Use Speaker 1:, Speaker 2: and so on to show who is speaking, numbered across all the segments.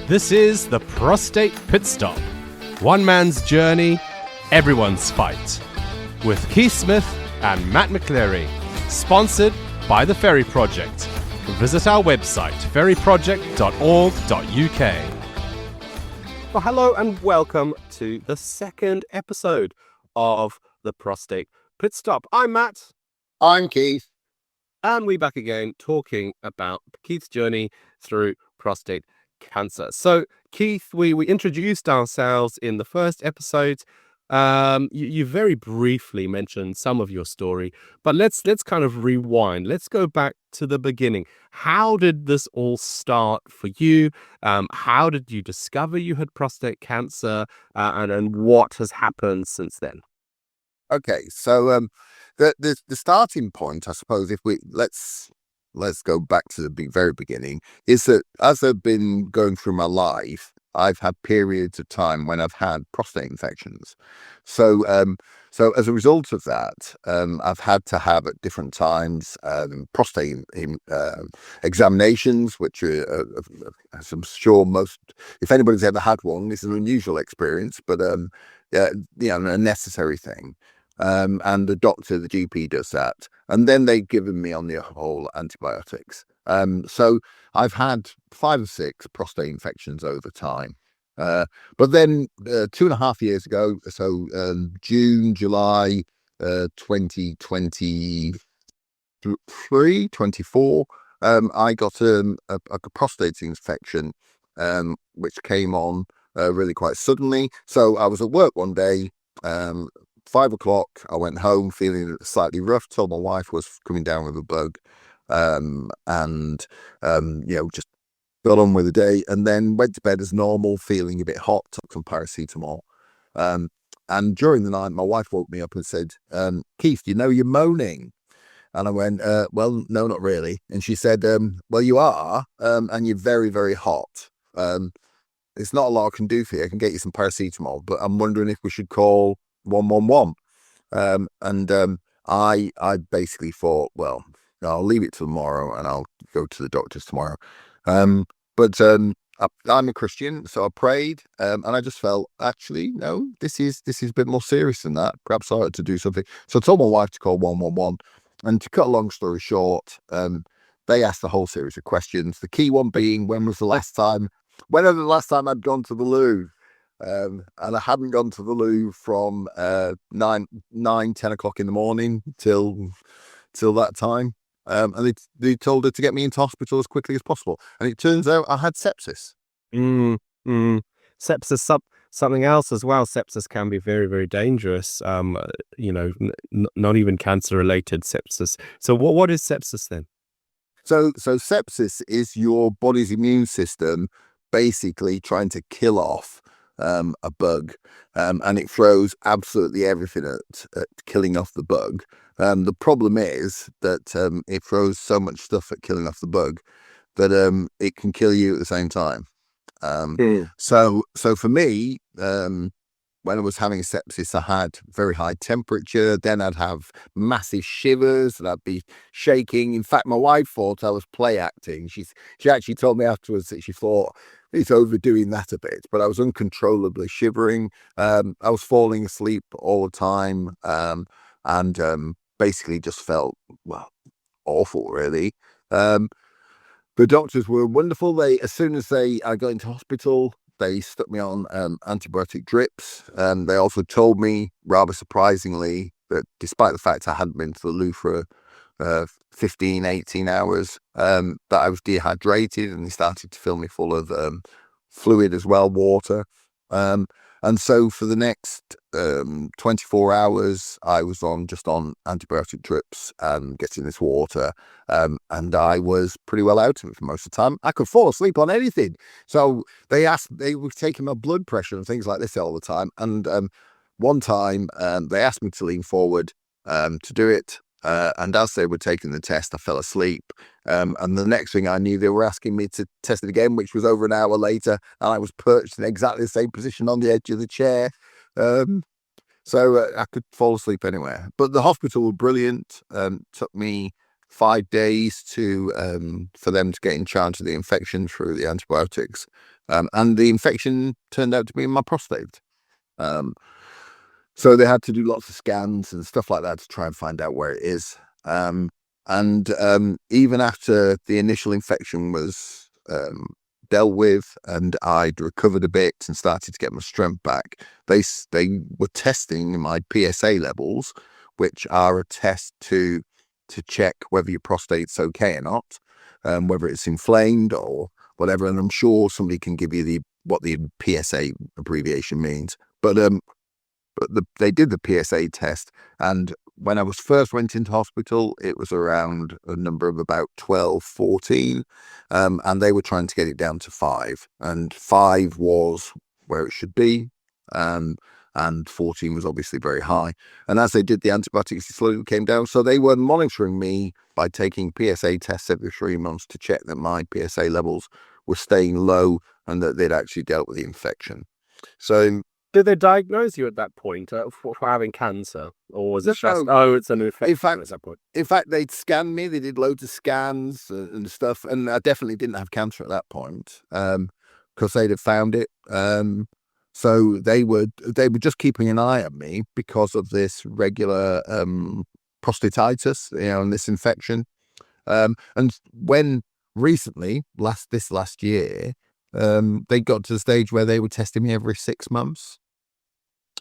Speaker 1: This is the Prostate Pit Stop. One man's journey, everyone's fight. With Keith Smith and Matt McChlery. Sponsored by the Ferry Project. Visit our website, ferryproject.org.uk. Well, hello and welcome to the second episode of the Prostate Pit Stop. I'm Matt.
Speaker 2: I'm Keith.
Speaker 1: And we're back again talking about Keith's journey through prostate cancer. So, Keith, we introduced ourselves in the first episode. You very briefly mentioned some of your story, but let's kind of rewind. Let's go back to the beginning. How did this all start for you? How did you discover you had prostate cancer, and what has happened since then?
Speaker 2: Okay, so the starting point, I suppose, if let's go back to the very beginning, is that as I've been going through my life, I've had periods of time when I've had prostate infections. So as a result of that, I've had to have at different times prostate examinations, which are, as I'm sure if anybody's ever had one, it's an unusual experience, but a necessary thing. And the doctor, the GP, does that, and then they've given me on the whole antibiotics. So I've had 5 or 6 prostate infections over time. But then 2.5 years ago, so July 2024, I got a prostate infection, which came on really quite suddenly. So I was at work one day. 5 o'clock, I went home feeling slightly rough, told my wife was coming down with a bug, just got on with the day, and then went to bed as normal, feeling a bit hot, took some paracetamol. And during the night, my wife woke me up and said, Keith, you're moaning. And I went, well, no, not really. And she said, well, you are, and you're very, very hot. It's not a lot I can do for you. I can get you some paracetamol, but I'm wondering if we should call 111. I basically thought, well, I'll leave it till tomorrow and I'll go to the doctors tomorrow. But I'm a Christian, so I prayed, and I just felt, actually, no, this is a bit more serious than that. Perhaps I ought to do something. So I told my wife to call 111. And to cut a long story short, they asked a whole series of questions. The key one being, when was the last time I'd gone to the loo? And I hadn't gone to the loo from 10 o'clock in the morning till that time. And they told her to get me into hospital as quickly as possible. And it turns out I had sepsis.
Speaker 1: Sepsis, something else as well. Sepsis can be very, very dangerous. Not even cancer-related sepsis. So what is sepsis then?
Speaker 2: So sepsis is your body's immune system basically trying to kill off a bug, and it throws absolutely everything at killing off the bug. The problem is that it throws so much stuff at killing off the bug that it can kill you at the same time. So for me, when I was having sepsis, I had very high temperature. Then I'd have massive shivers and I'd be shaking. In fact, my wife thought I was play acting. She actually told me afterwards that she thought he's overdoing that a bit, but I was uncontrollably shivering. I was falling asleep all the time, and basically just felt, well, awful, really. The doctors were wonderful. As soon as I got into hospital, they stuck me on antibiotic drips. They also told me, rather surprisingly, that despite the fact I hadn't been to the loo for 15, 18 hours, that I was dehydrated, and they started to fill me full of fluid as well, water. And so for the next 24 hours, I was just on antibiotic drips and getting this water. And I was pretty well out of it for most of the time. I could fall asleep on anything. So they were taking my blood pressure and things like this all the time. And one time they asked me to lean forward to do it. And as they were taking the test, I fell asleep. And the next thing I knew, they were asking me to test it again, which was over an hour later. And I was perched in exactly the same position on the edge of the chair. So I could fall asleep anywhere. But the hospital were brilliant. Took me 5 days to for them to get in charge of the infection through the antibiotics. And the infection turned out to be in my prostate. So they had to do lots of scans and stuff like that to try and find out where it is. And even after the initial infection was dealt with and I'd recovered a bit and started to get my strength back, they were testing my PSA levels, which are a test to check whether your prostate's okay or not, whether it's inflamed or whatever. And I'm sure somebody can give you what the PSA abbreviation means. But they did the PSA test, and when I first went into hospital, it was around a number of about 12, 14, and they were trying to get it down to 5, and 5 was where it should be, and 14 was obviously very high. And as they did the antibiotics, it slowly came down. So they were monitoring me by taking PSA tests every 3 months to check that my PSA levels were staying low and that they'd actually dealt with the infection. So
Speaker 1: did they diagnose you at that point for having cancer, or was it just it's an infection at that point?
Speaker 2: In fact, they'd scanned me. They did loads of scans and stuff, and I definitely didn't have cancer at that point because they'd have found it. So they were just keeping an eye on me because of this regular prostatitis, and this infection. And when recently, this last year, they got to the stage where they were testing me every 6 months.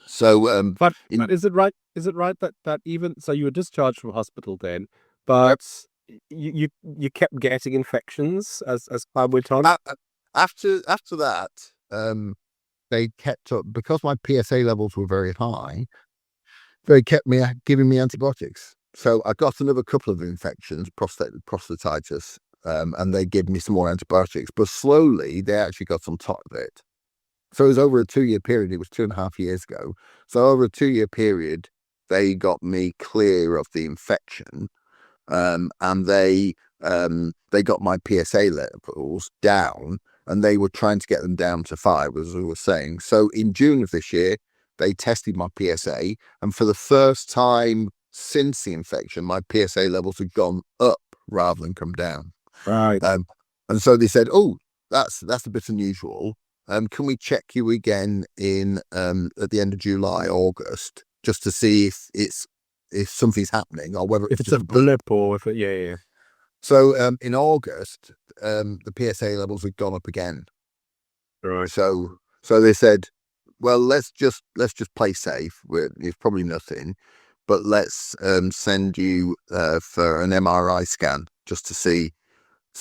Speaker 2: So,
Speaker 1: but is it right? Is it right that even so, you were discharged from hospital then, but you kept getting infections as time went on?
Speaker 2: After that, they kept up because my PSA levels were very high. They kept giving me antibiotics. So I got another couple of infections, prostatitis, and they gave me some more antibiotics. But slowly, they actually got on top of it. So it was over a 2-year period. It was 2.5 years ago. So over a 2-year period, they got me clear of the infection, and they got my PSA levels down, and they were trying to get them down to 5, as I was saying. So in June of this year, they tested my PSA, and for the first time since the infection, my PSA levels had gone up rather than come down.
Speaker 1: Right.
Speaker 2: And so they said, "Oh, that's a bit unusual. Can we check you again in at the end of July, August, just to see if something's happening or whether
Speaker 1: it's a blip or if it, yeah.
Speaker 2: So in August, the PSA levels had gone up again.
Speaker 1: Right.
Speaker 2: So they said, well, let's just play safe. It's probably nothing, but let's send you for an MRI scan just to see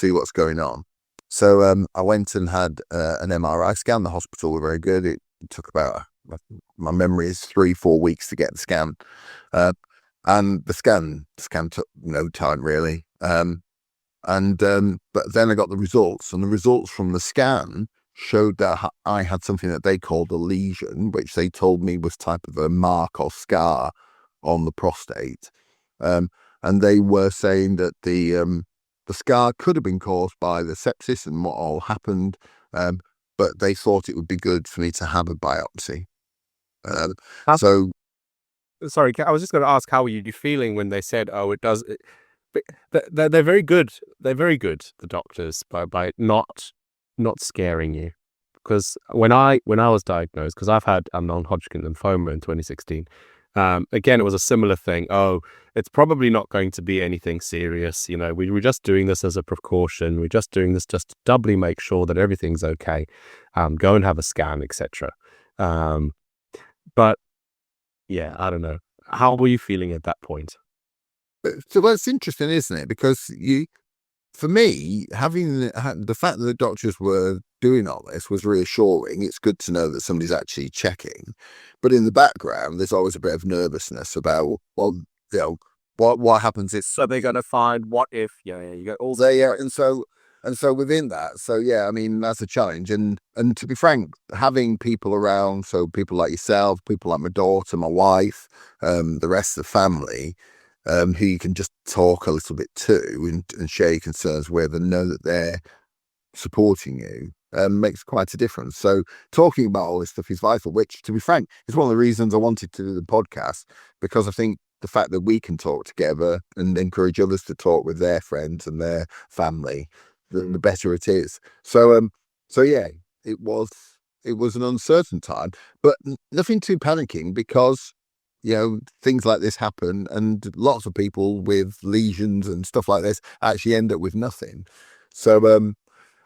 Speaker 2: what's going on. So I went and had an MRI scan. The hospital were very good. It took about, my memory is 3-4 weeks to get the scan. And the scan took no time really. But then I got the results, and the results from the scan showed that I had something that they called a lesion, which they told me was type of a mark or scar on the prostate. And they were saying that the scar could have been caused by the sepsis and what all happened, but they thought it would be good for me to have a biopsy.
Speaker 1: Sorry, I was just going to ask, how were you feeling when they said, "Oh, it does"? They're very good. They're very good, the doctors, by not scaring you. Because when I was diagnosed, because I've had non-Hodgkin lymphoma in 2016. Again, it was a similar thing. Oh, it's probably not going to be anything serious. We're just doing this as a precaution. We're just doing this just to doubly make sure that everything's okay. Go and have a scan, etc. But yeah, I don't know. How were you feeling at that point?
Speaker 2: So that's interesting, isn't it? Because for me, having the fact that the doctors were doing all this was reassuring. It's good to know that somebody's actually checking. But in the background, there's always a bit of nervousness about, well, what happens if...
Speaker 1: So they're going to find what if, you go all
Speaker 2: day. Yeah, and so within that, so yeah, I mean, that's a challenge. And to be frank, having people around, so people like yourself, people like my daughter, my wife, the rest of the family, who you can just talk a little bit to and share your concerns with and know that they're supporting you, makes quite a difference. So talking about all this stuff is vital, which, to be frank, is one of the reasons I wanted to do the podcast, because I think the fact that we can talk together and encourage others to talk with their friends and their family, the better it is. So yeah, it was an uncertain time, but nothing too panicking, because things like this happen, and lots of people with lesions and stuff like this actually end up with nothing. So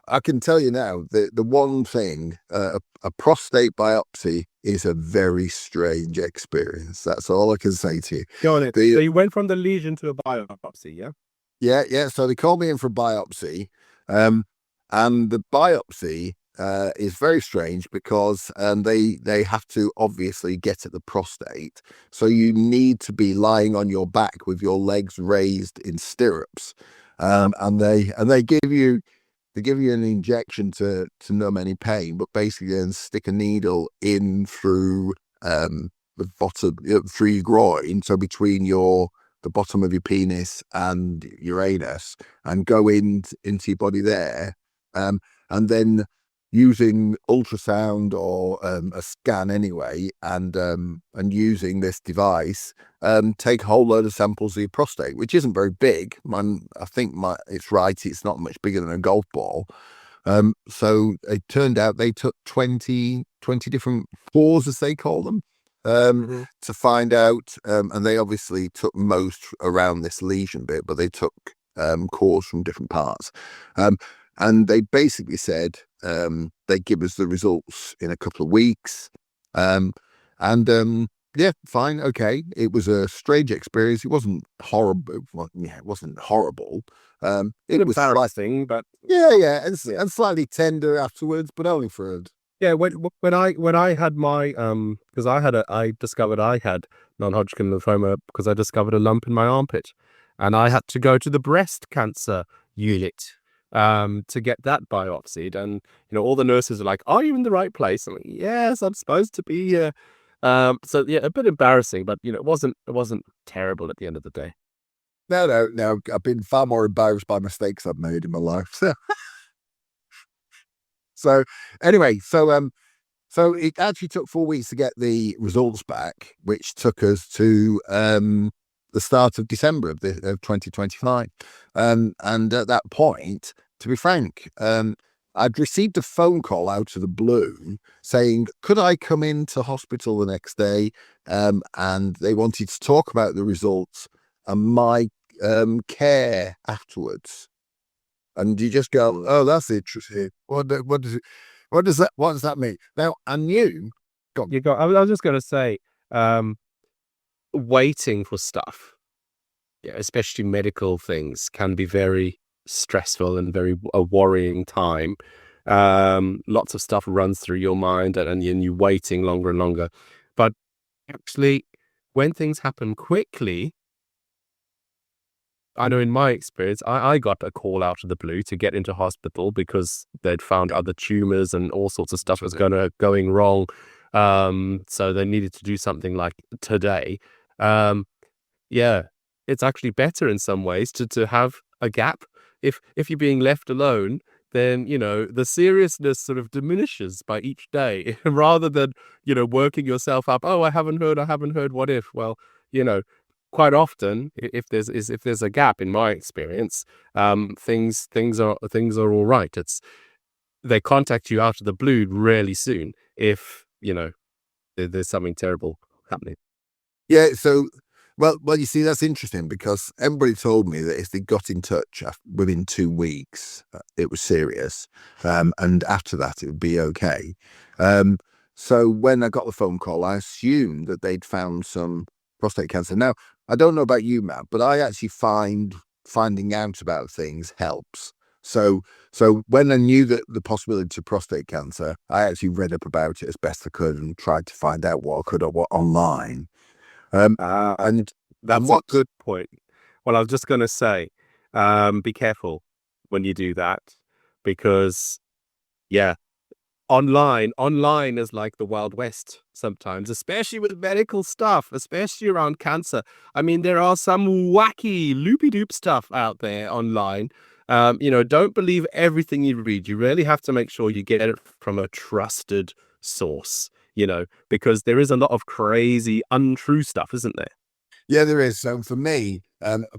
Speaker 2: I can tell you now that the one thing, a prostate biopsy is a very strange experience. That's all I can say to you.
Speaker 1: Got it. So you went from the lesion to a biopsy, yeah?
Speaker 2: Yeah. So they called me in for a biopsy, and the biopsy is very strange because they have to obviously get at the prostate. So you need to be lying on your back with your legs raised in stirrups, and they give you an injection to numb any pain, but basically then stick a needle in through the bottom, through your groin, so between the bottom of your penis and your anus, and go into your body there, and then using ultrasound or a scan anyway, and using this device, take a whole load of samples of your prostate, which isn't very big. I think it's right, it's not much bigger than a golf ball. So it turned out they took 20 different pores, as they call them, to find out, and they obviously took most around this lesion bit, but they took cores from different parts, and they basically said they'd give us the results in a couple of weeks, and yeah, fine, okay. It was a strange experience. It wasn't horrible. Well, yeah, it wasn't horrible. It was
Speaker 1: embarrassing, but
Speaker 2: yeah, and slightly tender afterwards, but only for
Speaker 1: yeah. When I had my because I discovered I had non-Hodgkin lymphoma because I discovered a lump in my armpit, and I had to go to the breast cancer unit to get that biopsied, and all the nurses are like, "Are you in the right place?" I'm like, "Yes, I'm supposed to be here." So yeah, a bit embarrassing, but it wasn't terrible at the end of the day.
Speaker 2: No. I've been far more embarrassed by mistakes I've made in my life. So anyway, so it actually took 4 weeks to get the results back, which took us to the start of December of 2025. And at that point, to be frank, I'd received a phone call out of the blue saying, could I come into hospital the next day? And they wanted to talk about the results and my care afterwards. And you just go, oh, that's interesting. What does that mean? Now, I knew.
Speaker 1: I was just going to say, waiting for stuff, especially medical things, can be very stressful and very a worrying time. Lots of stuff runs through your mind, and you're waiting longer and longer. But actually, when things happen quickly, I know in my experience, I got a call out of the blue to get into hospital because they'd found other tumors and all sorts of stuff was going wrong. So they needed to do something like today. Yeah, it's actually better in some ways to have a gap. If you're being left alone, then the seriousness sort of diminishes by each day, rather than working yourself up. Oh, I haven't heard. What if? Well, quite often, if there's a gap, in my experience, things are all right. They contact you out of the blue really soon if there's something terrible happening.
Speaker 2: Yeah. So, well, you see, that's interesting because everybody told me that if they got in touch within 2 weeks, it was serious, and after that it would be okay. So when I got the phone call, I assumed that they'd found some prostate cancer. Now, I don't know about you, Matt, but I actually find finding out about things helps. So when I knew that the possibility of prostate cancer, I actually read up about it as best I could and tried to find out what I could online.
Speaker 1: And that's a good point. Well, I was just going to say, be careful when you do that, because yeah, online is like the Wild West sometimes, especially with medical stuff, especially around cancer. I mean, there are some wacky loopy-doop stuff out there online. Don't believe everything you read. You really have to make sure you get it from a trusted source, because there is a lot of crazy, untrue stuff, isn't there?
Speaker 2: Yeah, there is. So for me,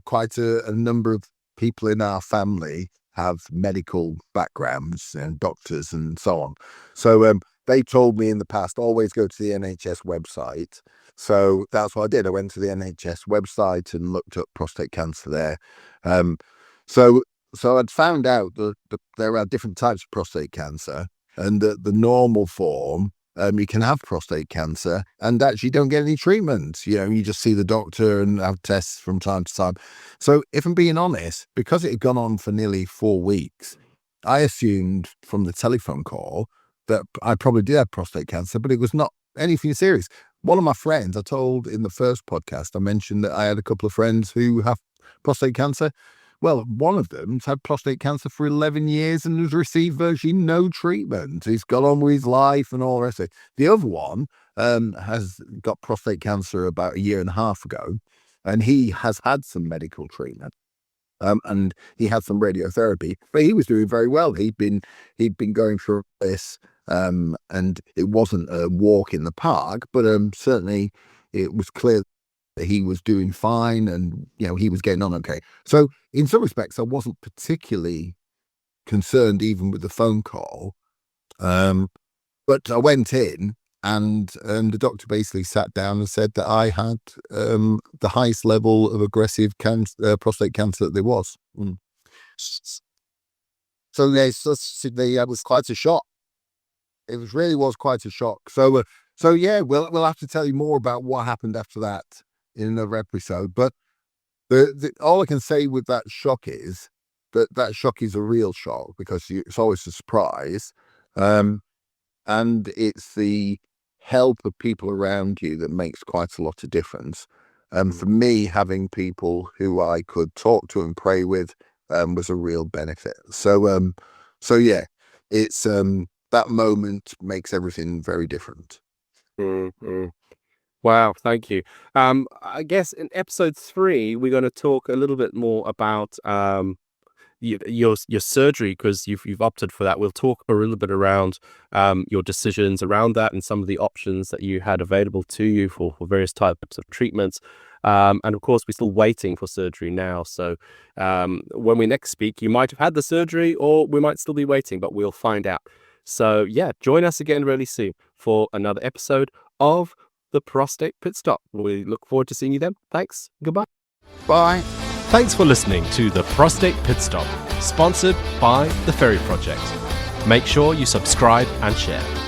Speaker 2: quite a number of people in our family have medical backgrounds and doctors and so on. So they told me in the past, always go to the NHS website. So that's what I did. I went to the NHS website and looked up prostate cancer there. Um, so I'd found out that there are different types of prostate cancer, and that the normal form, you can have prostate cancer and actually don't get any treatment. You just see the doctor and have tests from time to time. So if I'm being honest, because it had gone on for nearly 4 weeks, I assumed from the telephone call that I probably did have prostate cancer, but it was not anything serious. One of my friends, I told in the first podcast, I mentioned that I had a couple of friends who have prostate cancer. Well, one of them's had prostate cancer for 11 years and has received virtually no treatment. He's got on with his life and all the rest of it. The other one has got prostate cancer about 1.5 years ago, and he has had some medical treatment. And he had some radiotherapy, but he was doing very well. He'd been going through this, and it wasn't a walk in the park, but certainly it was clear that he was doing fine, and he was getting on okay. So in some respects, I wasn't particularly concerned even with the phone call. But I went in, and the doctor basically sat down and said that I had the highest level of aggressive prostate cancer that there was. So it was quite a shock. It really was quite a shock. So yeah, we'll have to tell you more about what happened after that in another episode. But all I can say with that shock is that shock is a real shock, because it's always a surprise. And it's the help of people around you that makes quite a lot of difference. For me, having people who I could talk to and pray with was a real benefit. So yeah, it's that moment makes everything very different.
Speaker 1: Mm-hmm. Wow, thank you. I guess in episode 3, we're going to talk a little bit more about your surgery, because you've opted for that. We'll talk a little bit around your decisions around that and some of the options that you had available to you for various types of treatments. And of course, we're still waiting for surgery now. So when we next speak, you might have had the surgery, or we might still be waiting, but we'll find out. So yeah, join us again really soon for another episode of the Prostate Pit Stop. We look forward to seeing you then. Thanks. Goodbye.
Speaker 2: Bye.
Speaker 1: Thanks for listening to the Prostate Pit Stop, sponsored by the Ferry Project. Make sure you subscribe and share.